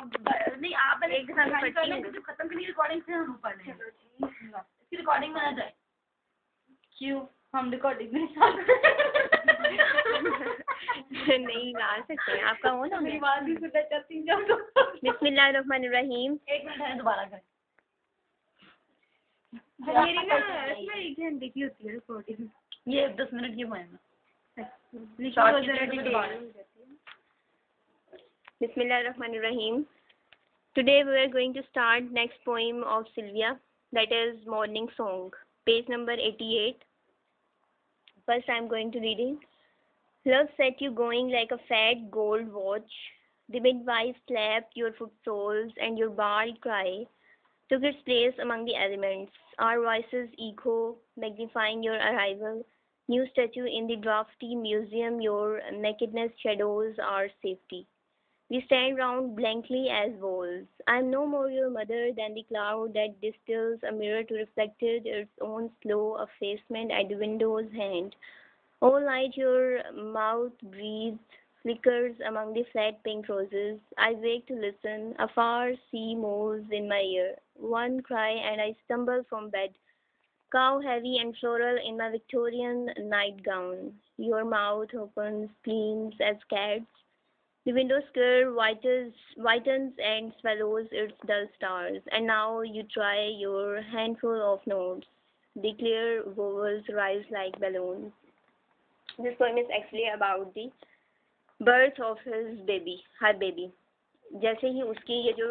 नहीं आप एक साथ जो खत्म करनी रिकॉर्डिंग से हम पढ़ रहे हैं। इसकी रिकॉर्डिंग में आ जाए। क्यों हम रिकॉर्डिंग में नहीं गा सकते हैं, आपका हो ना। मेरी बात भी सुनना चाहती हूँ। बिस्मिल्लाहिर्रहमानिर्रहीम। एक मिनट है, दोबारा करें। मेरी ना इसमें 1 घंटे की होती है रिकॉर्डिंग, ये 10 मिनट की है। Bismillahirrahmanirrahim. Today we are going to start next poem of Sylvia, that is Morning Song, page number 88. First I am going to reading. Love set you going like a fat gold watch. The midwife slapped your foot soles and your bald cry took its place among the elements. Our voices echo, magnifying your arrival. New statue in the drafty museum, your nakedness shadows our safety. We stand round blankly as walls. I am no more your mother than the cloud that distills a mirror to reflect its own slow effacement at the window's hand. All night your mouth breathes, flickers among the flat pink roses. I wake to listen. A far sea moves in my ear. One cry and I stumble from bed, cow heavy and floral in my Victorian nightgown. Your mouth opens, gleams as cats. The window screen whitens and swallows its dull stars. And now you try your handful of notes. The clear vowels rise like balloons. This poem is actually about the birth of his baby, her baby. जैसे ही उसकी ये जो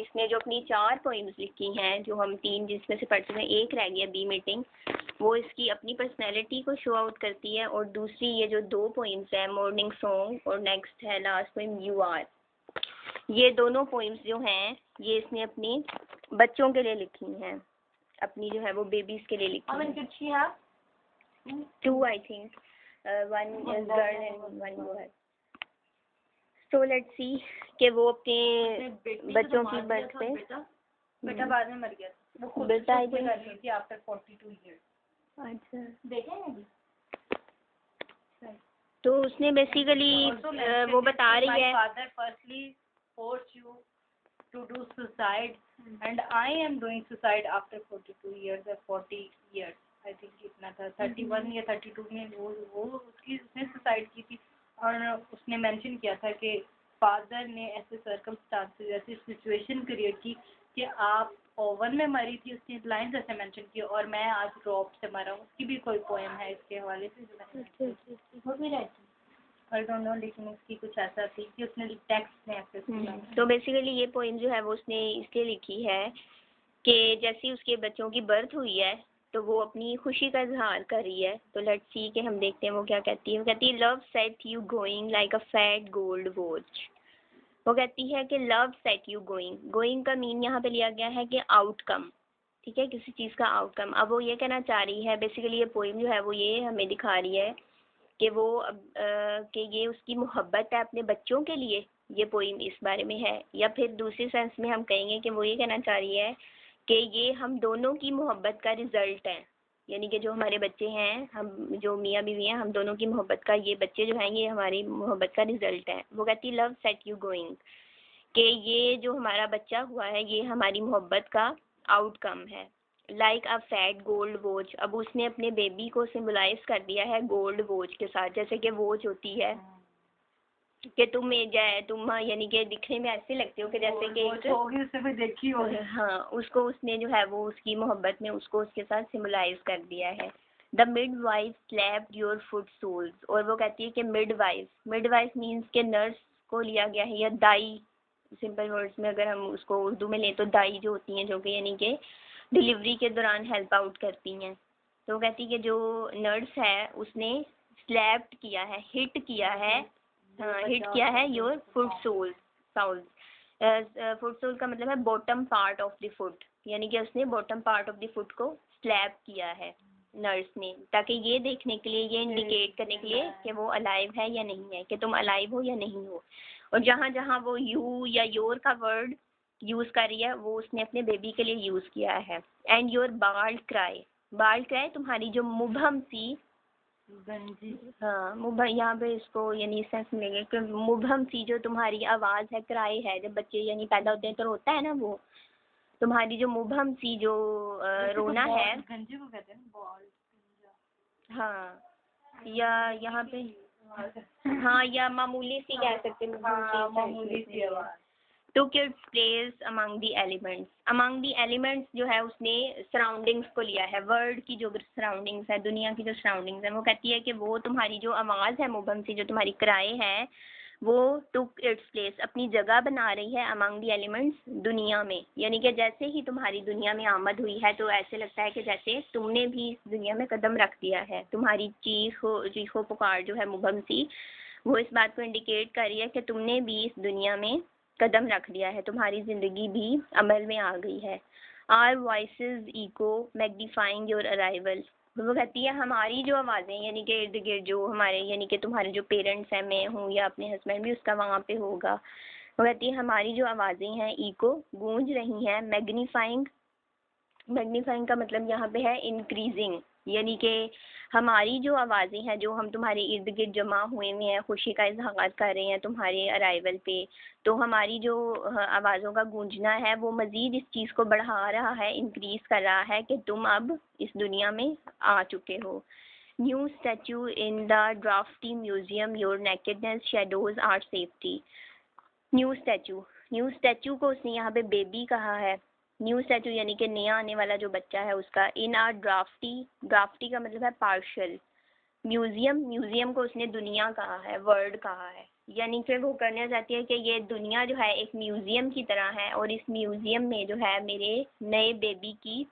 इसने जो अपनी 4 poems लिखी हैं, जो हम 3 जिसमें से पढ़ चुके हैं, एक रह गया बी मीटिंग, वो इसकी अपनी पर्सनैलिटी को शो आउट करती है। और दूसरी ये जो 2 पोइम्स हैं, मॉर्निंग सॉन्ग और नेक्स्ट है लास्ट पोइम यू आर, ये दोनों पोइम्स जो हैं ये इसने अपनी बच्चों के लिए लिखी हैं, अपनी जो है वो बेबीज के लिए लिखी है। 2 I think, 1 is girl and 1 boy. So let's see कि वो अपने बच्चों की बर्थ पे बेटा बाद में मर गया, वो खुद बेटा आई कर रही थी आफ्टर 42 इयर्स। अच्छा, देखेंगे तो उसने बेसिकली वो बता रही है, father firstly force you to do suicide and I am doing suicide after 42 years और 40 इयर्स आई थिंक इतना था, 31 या 32 में वो उसने सुसाइड की थी। और उसने मेंशन किया था कि फादर ने ऐसे सर्कमस्टांसेस, ऐसी सिचुएशन क्रिएट की कि आप ओवन में मरी थी, उसने लाइन ऐसे मेंशन की, और मैं आज ड्रॉप से मरा हूँ। उसकी भी कोई पोएम है इसके हवाले से वो भी रहती, आई डोंट नो, लेकिन उसकी कुछ ऐसा थी कि उसने टेक्स्ट में ऐसे सुना। तो बेसिकली ये पोएम जो है वो उसने इसलिए लिखी है कि जैसे उसके बच्चों की बर्थ हुई है तो वो अपनी खुशी का इजहार कर रही है। तो लेट्स सी कि हम देखते हैं वो क्या कहती है। वो कहती है love set you going like a fat gold watch. वो कहती है कि love set you going, going का मीन यहाँ पे लिया गया है कि आउटकम, ठीक है, किसी चीज़ का आउटकम। अब वो ये कहना चाह रही है, बेसिकली ये पोइम जो है वो ये हमें दिखा रही है कि वो कि ये उसकी मोहब्बत है अपने बच्चों के लिए, ये पोइम इस बारे में है। या फिर दूसरे सेंस में हम कहेंगे कि वो ये कहना चाह रही है कि ये हम दोनों की मोहब्बत का रिजल्ट है, यानी कि जो हमारे बच्चे हैं, हम जो मियाँ बीवी हैं, हम दोनों की मोहब्बत का, ये बच्चे जो हैं ये हमारी मोहब्बत का रिजल्ट है। वो कहती लव सेट यू गोइंग, कि ये जो हमारा बच्चा हुआ है ये हमारी मोहब्बत का आउटकम है। Like a fat gold watch, अब उसने अपने बेबी को सिम्बलाइज कर दिया है गोल्ड वॉच के साथ, जैसे कि वॉच होती है कि तुम यानी कि दिखने में ऐसे लगते हो कि जैसे कि उसने देखी होगी। हाँ, उसको उसने जो है वो उसकी मोहब्बत में उसको उसके साथ सिम्बलाइज कर दिया है। The midwife slapped your foot soles, और वो कहती है कि मिड वाइफ मीन्स के नर्स को लिया गया है, या दाई, सिंपल वर्ड्स में अगर हम उसको उर्दू में लें तो दाई जो होती हैं, जो कि यानी कि डिलीवरी के दौरान हेल्प आउट करती हैं। तो वो कहती है कि जो नर्स है उसने स्लैप्ड किया है, हिट किया है your foot soles. Foot sole का मतलब है bottom part of the foot, यानी कि उसने bottom part of the foot को स्लैप किया है नर्स ने, ताकि ये देखने के लिए, ये इंडिकेट करने के लिए कि वो अलाइव है या नहीं है, कि तुम अलाइव हो या नहीं हो। और जहाँ जहाँ वो यू या योर का वर्ड यूज़ कर रही है वो उसने अपने बेबी के लिए यूज़ किया है। एंड योर बाल्ड क्राई, तुम्हारी जो मुबहम सी गंजी। हाँ मुबह, यहाँ पे इसको यानी सेंस मिलेंगे कि मुबहम सी जो तुम्हारी आवाज़ है, क्राई है, जब बच्चे यानी पैदा होते हैं तो रोता है ना, वो तुम्हारी जो मुबहम सी जो रोना है, गंजी को कहते हैं बॉल। हाँ, या यहाँ पे हाँ, या मामूली सी कह सकते हैं, हाँ, मामूली सी आवाज़। Took its place among the elements. Among the elements जो है उसने सराउंडिंग्स को लिया है, वर्ल्ड की जो सराउंडिंग्स है, दुनिया की जो सराउंडिंग्स है, वो कहती है कि वो तुम्हारी जो आवाज़ है मुबहम सी, जो तुम्हारी क्राई है, वो टुक इट्स प्लेस, अपनी जगह बना रही है अमंग दी एलिमेंट्स, दुनिया में। यानी कि जैसे ही तुम्हारी दुनिया में आमद हुई है तो ऐसे लगता है कि जैसे तुमने भी इस दुनिया में कदम रख दिया है। तुम्हारी चीखो पुकार जो है मुबहम सी, वो इस बात को इंडिकेट कर रही है कि तुमने भी इस दुनिया में कदम रख दिया है, तुम्हारी ज़िंदगी भी अमल में आ गई है। Our voices echo magnifying your arrival. वो कहती है हमारी जो आवाज़ें यानी कि इर्द गिर्द जो हमारे यानी कि तुम्हारे जो पेरेंट्स हैं, मैं हूँ या अपने हस्बैंड भी उसका वहाँ पे होगा, वो कहती है हमारी जो आवाज़ें हैं इको गूंज रही हैं, मैग्नीफाइंग, मैग्नीफाइंग का मतलब यहाँ पे है इंक्रीजिंग, यानी कि हमारी जो आवाज़ें हैं जो हम तुम्हारे इर्द गिर्द जमा हुए हुए हैं, खुशी का इजहार कर रहे हैं तुम्हारे अराइवल पे, तो हमारी जो आवाज़ों का गूंजना है वो मज़ीद इस चीज़ को बढ़ा रहा है, इंक्रीज कर रहा है कि तुम अब इस दुनिया में आ चुके हो। New statue in the drafty museum, your nakedness shadows our safety. New statue, new statue को उसने यहाँ पे बेबी कहा है। न्यू स्टैचू यानी कि नया आने वाला जो बच्चा है उसका। इन आर ड्राफ्टी, ड्राफ्टी का मतलब है पार्शल। म्यूजियम, म्यूजियम को उसने दुनिया कहा है, वर्ल्ड कहा है, यानी कि वो करना चाहती है कि ये दुनिया जो है एक म्यूजियम की तरह है और इस म्यूजियम में जो है मेरे नए बेबी की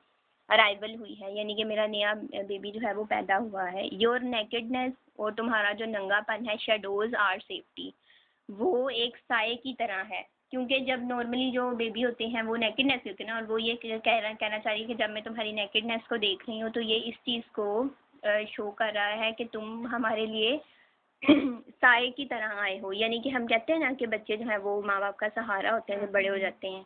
अराइवल हुई है, यानी कि मेरा नया बेबी जो है वो पैदा हुआ है। योर नेकेडनेस, और तुम्हारा जो नंगापन है, शेडोज आर सेफ्टी, वो एक साए की तरह है, क्योंकि जब नॉर्मली जो बेबी होते हैं वो नेकेडनेस होते हैं ना, और वो ये कहना चाह रही है कि जब मैं तुम्हारी नेकेडनेस को देख रही हूँ तो ये इस चीज़ को शो कर रहा है कि तुम हमारे लिए साए की तरह आए हो। यानी कि हम कहते हैं ना कि बच्चे जो हैं वो माँ बाप का सहारा होते हैं जब बड़े हो जाते हैं,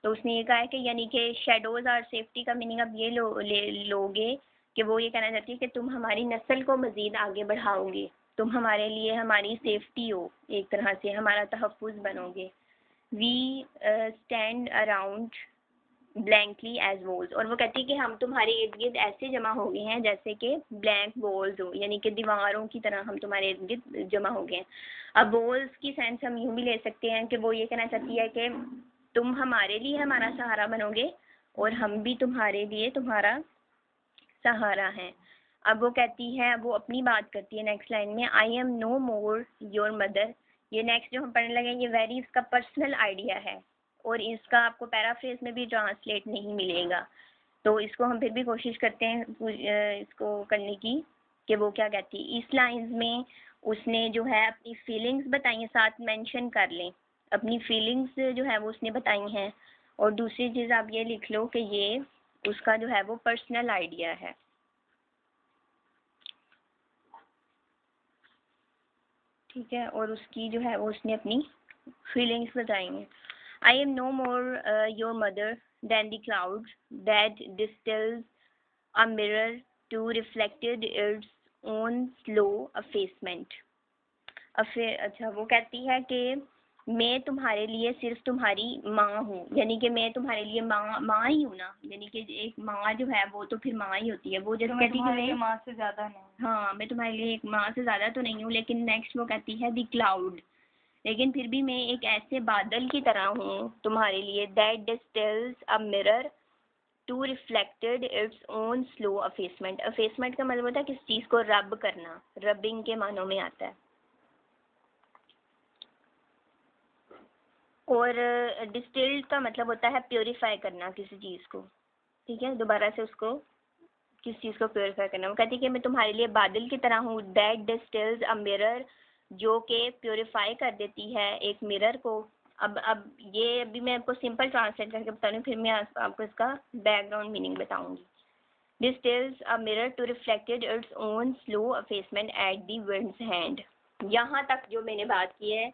तो उसने ये कहा है कि यानी कि शेडोज और सेफ्टी का मीनिंग अब ये लोगे कि वो ये कहना चाहती है कि तुम हमारी नस्ल को मज़ीद आगे बढ़ाओगे, तुम हमारे लिए हमारी सेफ्टी हो, एक तरह से हमारा तहफ़्फ़ुज़ बनोगे। We stand around blankly as walls, और वो कहती है कि हम तुम्हारे इर्द गिर्द ऐसे जमा हो गए हैं जैसे कि ब्लैंक वॉल्स हो, यानी कि दीवारों की तरह हम तुम्हारे इर्द गिर्द जमा हो गए हैं। अब वॉल्स की सेंस हम यूँ भी ले सकते हैं कि वो ये कहना चाहती है कि तुम हमारे लिए हमारा सहारा बनोगे और हम भी तुम्हारे लिए तुम्हारा सहारा है। अब वो कहती है, वो अपनी बात करती है नेक्स्ट लाइन में, I am no more your mother. ये नेक्स्ट जो हम पढ़ने लगे ये वेरी इसका पर्सनल आइडिया है और इसका आपको पैराफ्रेज में भी ट्रांसलेट नहीं मिलेगा, तो इसको हम फिर भी कोशिश करते हैं इसको करने की कि वो क्या कहती है। इस लाइंस में उसने जो है अपनी फीलिंग्स बताई हैं, साथ मेंशन कर लें, अपनी फीलिंग्स जो है वो उसने बताई हैं, और दूसरी चीज़ आप ये लिख लो कि ये उसका जो है वो पर्सनल आइडिया है। ठीक है, और उसकी जो है वो उसने अपनी फीलिंग्स बताई हैं। I am no more your mother than the cloud that distils a mirror to reflected its own slow effacement. अच्छा, वो कहती है कि मैं तुम्हारे लिए सिर्फ तुम्हारी माँ हूँ, यानी कि मैं तुम्हारे लिए माँ ही हूँ ना, यानी कि एक माँ जो है वो तो फिर माँ ही होती है। वो जैसे कहती है कि मैं माँ से ज़्यादा नहीं, हाँ मैं तुम्हारे लिए एक माँ से ज़्यादा तो नहीं हूँ, लेकिन नेक्स्ट वो कहती है द क्लाउड, लेकिन फिर भी मैं एक ऐसे बादल की तरह हूँ तुम्हारे लिए, that distils a mirror to reflected its own slow effacement. Effacement का मतलब होता है किसी चीज़ को रब करना, रबिंग के मानों में आता है। और डिस्टिल्ड का मतलब होता है प्योरीफाई करना किसी चीज़ को, ठीक है, दोबारा से उसको किस चीज़ को प्योरीफाई करना। वो कहती है कि मैं तुम्हारे लिए बादल की तरह हूँ, दैट डिस्टिल्स अ मिरर, जो कि प्योरीफाई कर देती है एक मिरर को। अब ये अभी मैं आपको सिंपल ट्रांसलेट करके बता रही हूँ, फिर मैं आपको इसका बैकग्राउंड मीनिंग बताऊँगी। Distils a mirror to reflected its own slow effacement at the wind's hand. यहाँ तक जो मैंने बात की है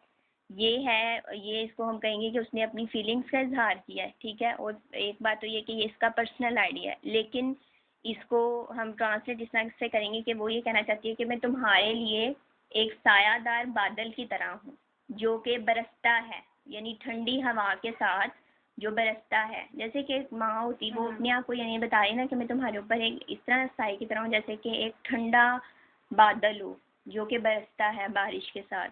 ये है, ये इसको हम कहेंगे कि उसने अपनी फीलिंग्स का इजहार किया है, ठीक है। और एक बात तो ये कि ये इसका पर्सनल आइडिया है, लेकिन इसको हम ट्रांसलेट इस तरह से करेंगे कि वो ये कहना चाहती है कि मैं तुम्हारे लिए एक सायादार बादल की तरह हूँ जो कि बरसता है, यानी ठंडी हवा के साथ जो बरसता है। जैसे कि एक माँ होती, वो अपने आप को यानी बता रही ना कि मैं तुम्हारे ऊपर एक इस तरह साए की तरह हूँ जैसे कि एक ठंडा बादल हो जो कि बरसता है बारिश के साथ।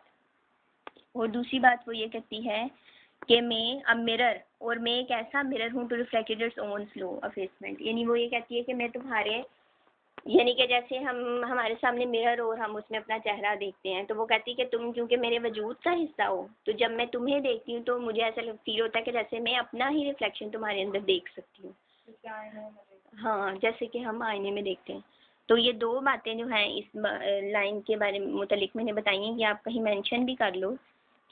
और दूसरी बात वो ये कहती है कि मैं अ मिरर, और मैं एक ऐसा मिरर हूँ to reflect its own slow effacement, यानी वो ये कहती है कि मैं तुम्हारे, यानी कि जैसे हम हमारे सामने मिरर और हम उसमें अपना चेहरा देखते हैं, तो वो कहती है कि तुम क्योंकि मेरे वजूद का हिस्सा हो, तो जब मैं तुम्हें देखती हूँ तो मुझे ऐसा फील होता है कि जैसे मैं अपना ही रिफ्लेक्शन तुम्हारे अंदर देख सकती हूँ। हाँ, जैसे कि हम आईने में देखते हैं। तो ये दो बातें जो हैं इस लाइन के बारे में मुतलिक मैंने बताई हैं कि आप कहीं मेंशन भी कर लो,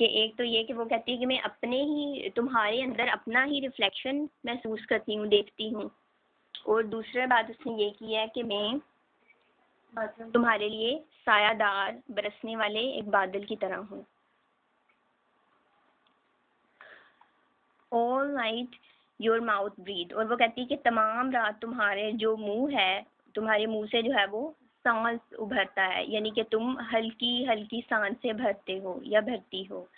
कि एक तो ये कि वो कहती है कि मैं अपने ही तुम्हारे अंदर अपना ही रिफ्लेक्शन महसूस करती हूँ, देखती हूँ। और दूसरा बात उसने ये की है कि मैं तुम्हारे लिए सायादार बरसने वाले एक बादल की तरह हूँ। All night your mouth breath, और वो कहती है कि तमाम रात तुम्हारे जो मुंह है, तुम्हारे मुंह से जो है वो सांस उभरता है, यानी कि तुम हल्की हल्की सांस से भरते हो या भरती हो।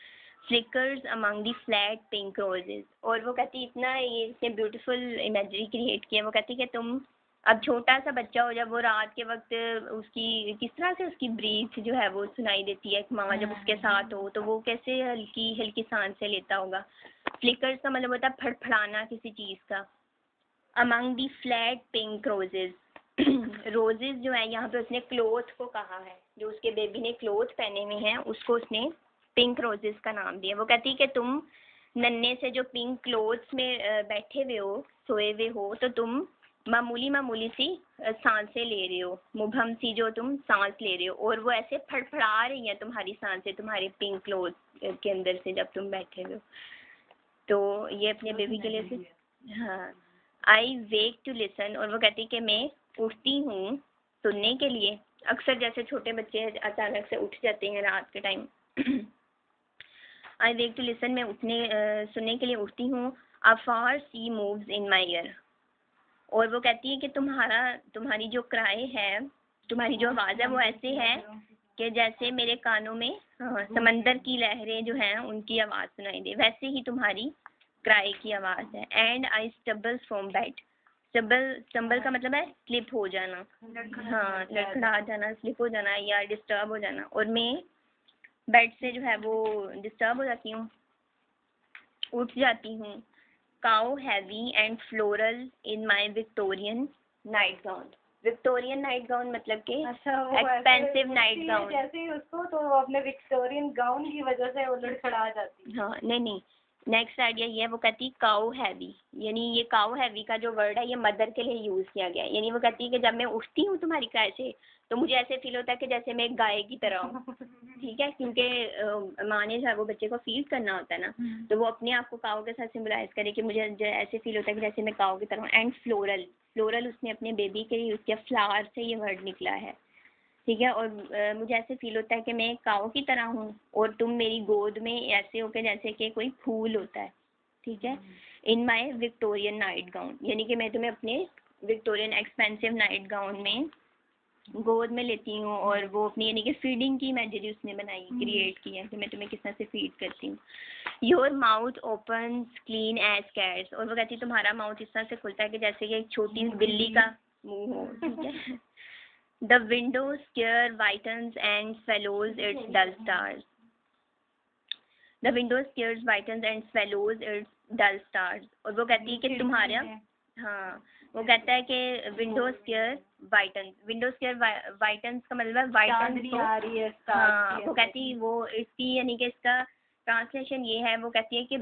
Flickers among the flat pink roses, और वो कहती है इतना ये इसने ब्यूटीफुल इमेजरी क्रिएट किया। वो कहती है कि तुम अब छोटा सा बच्चा हो, जब वो रात के वक्त उसकी किस तरह से उसकी ब्रीथ जो है वो सुनाई देती है, एक माँ जब उसके साथ हो तो वो कैसे हल्की हल्की सांसें लेता होगा। फ्लिकर्स का मतलब होता है फड़फड़ाना किसी चीज़ का। Among the flat pink roses, roses जो है यहाँ पे उसने क्लोथ को कहा है, जो उसके बेबी ने क्लोथ पहने हुए हैं उसको उसने पिंक रोजेस का नाम दिया। वो कहती है कि तुम नन्हे से जो पिंक क्लोथ्स में बैठे हुए हो, सोए हुए हो, तो तुम मामूली मामूली सी सांसें ले रहे हो, मुबहम सी जो तुम सांस ले रहे हो, और वो ऐसे फड़फड़ा रही हैं तुम्हारी सांसें तुम्हारे पिंक क्लोथ के अंदर से जब तुम बैठे हुए हो। तो ये अपने बेबी के लिए से, हाँ। आई वेक टू लिसन, और वो कहती है कि मैं उठती हूँ सुनने के लिए। अक्सर जैसे छोटे बच्चे अचानक से उठ जाते हैं रात के time. I wake to listen, मैं सुनने के लिए उठती हूँ। अ फार सी मूव्स इन माई ईयर, और वो कहती है कि तुम्हारी जो क्राई है, तुम्हारी जो आवाज़ है वो ऐसे है कि जैसे मेरे कानों में समंदर की लहरें जो हैं उनकी आवाज़ सुनाई दे, वैसे ही तुम्हारी क्राई की आवाज़ है। And I stubble from bed, stumble का मतलब है स्लिप हो जाना, हाँ, लड़खड़ा जाना, स्लिप हो जाना या डिस्टर्ब हो जाना। और मैं बेड से जो है वो डिस्टर्ब हो जाती हूँ, उठ जाती हूँ। Cow heavy and floral in my Victorian night gown, Victorian night gown मतलब कि एक्सपेंसिव नाइट गाउन। जैसे ही उसको तो वो अपने विक्टोरियन गाउन की वजह से वो लड़खड़ा जाती है। हाँ, नहीं, नेक्स्ट आइडिया ये है, वो कहती है काउ हैवी, यानी ये काउ हैवी का जो वर्ड है ये मदर के लिए यूज़ किया गया है। यानी वो कहती है कि जब मैं उठती हूँ तुम्हारी क्राई से तो मुझे ऐसे फील होता है कि जैसे मैं एक गाय की तरह हूँ। ठीक है, क्योंकि माँ ने जो है वो बच्चे को फीड करना होता है ना, तो वो अपने आप को काऊ के साथ सिम्बलाइज करे कि मुझे ऐसे फील होता है कि जैसे मैं काऊ की तरह हूँ। एंड फ्लोरल उसने अपने बेबी के लिए यूज़ किया, फ्लावर से ये वर्ड निकला है। ठीक है, और मुझे ऐसे फील होता है कि मैं एक काऊ की तरह हूँ और तुम मेरी गोद में ऐसे हो के जैसे कि कोई फूल होता है। ठीक है, इन माई विक्टोरियन नाइट गाउन, यानी कि मैं तुम्हें अपने विक्टोरियन एक्सपेंसिव नाइट गाउन में गोद में लेती हूँ, और वो अपनी यानी कि फीडिंग की इमेजरी उसने बनाई, क्रिएट की है कि मैं तुम्हें किस तरह से फीड करती हूँ। Your mouth open clean as cats, और वो कहती है तुम्हारा माउथ इस तरह से खुलता है कि जैसे कि एक छोटी बिल्ली का मुंह हो। ठीक है। The window square whitens and swallows its dull stars, the window squares whitens and swallows its dull stars, और वो कहती है कि तुम्हारा, हाँ, वो कहता है कि विंडो स्केयर वाइटन्स का मतलब है वाइटन्स तो, हाँ, वो कहती है वो इसकी यानी कि इसका ट्रांसलेशन ये है, वो कहती है कि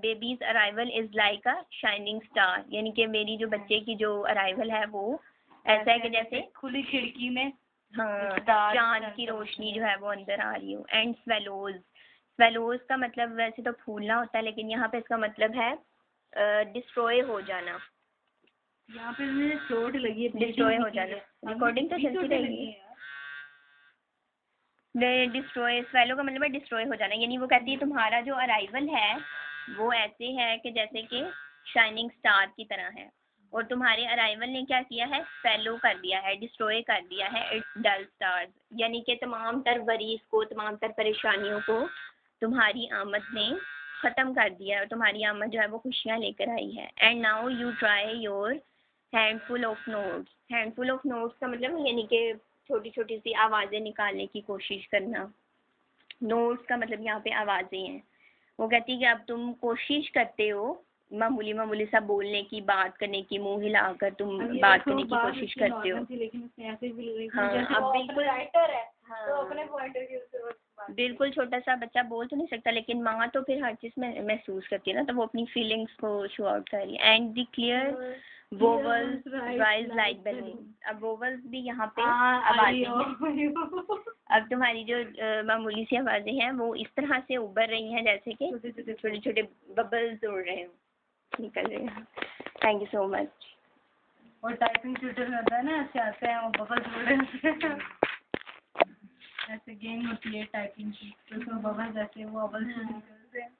babies arrival is like a shining star, यानी कि मेरी जो बच्चे की जो अराइवल है वो ऐसा है कि जैसे खुली खिड़की में, हाँ, चांद की रोशनी जो है वो अंदर आ रही हो। एंड स्वेलोज का मतलब वैसे तो फूलना होता है, लेकिन यहाँ पे इसका मतलब है डिस्ट्रॉय हो जाना। यहाँ पे मुझे चोट लगी है, डिस्ट्रॉय हो जाना। रिकॉर्डिंग तो चलती रहेगी। डिस्ट्रॉय, स्वेलो का मतलब है डिस्ट्रॉय हो जाना, यानी वो कहती है तुम्हारा जो अराइवल है वो ऐसे है कि जैसे कि शाइनिंग स्टार की तरह है। और तुम्हारे अराइवल ने क्या किया है, फेलो कर दिया है, डिस्ट्रॉय कर दिया है इट्स डल स्टार्स, यानी कि तमाम तर वरीज को, तमाम तर परेशानियों को तुम्हारी आमद ने ख़त्म कर दिया है और तुम्हारी आमद जो है वो खुशियाँ लेकर आई है। And now you try your handful of notes. Handful of notes का मतलब यानी कि छोटी छोटी सी आवाज़ें निकालने की कोशिश करना। नोट्स का मतलब यहाँ पे आवाज़ें हैं। वो कहती है कि अब तुम कोशिश करते हो मामूली मामूली सा बोलने की, बात करने की, मुंह हिलाकर तुम बात करने की कोशिश करते हो। लेकिन उसने ऐसे भी हाँ, अब बिल्कुल राइटर है हाँ, तो अपने पॉइंट ऑफ व्यू से बिल्कुल छोटा सा बच्चा बोल तो नहीं सकता, लेकिन माँ तो फिर हर चीज़ में महसूस करती है ना, तो वो अपनी फीलिंग्स को शो आउट कर रही है। And the clear vowels rise like balloon. अब वोवल्स भी यहाँ पे आवाज़ें हैं। अब तुम्हारी जो मामूली सी आवाज़ें हैं वो इस तरह से उभर रही हैं जैसे कि छोटे छोटे बबल्स उड़ रहे हैं, निकल रहे हैं। Thank you so much. और टाइपिंग ट्यूटर में होता है ना, ऐसे आते हैं वो बबल्स उड़ रहे हैं, ऐसे गेम होती है टाइपिंग की, तो उसमें बबल्स ऐसे वो बबल्स निकलते हैं।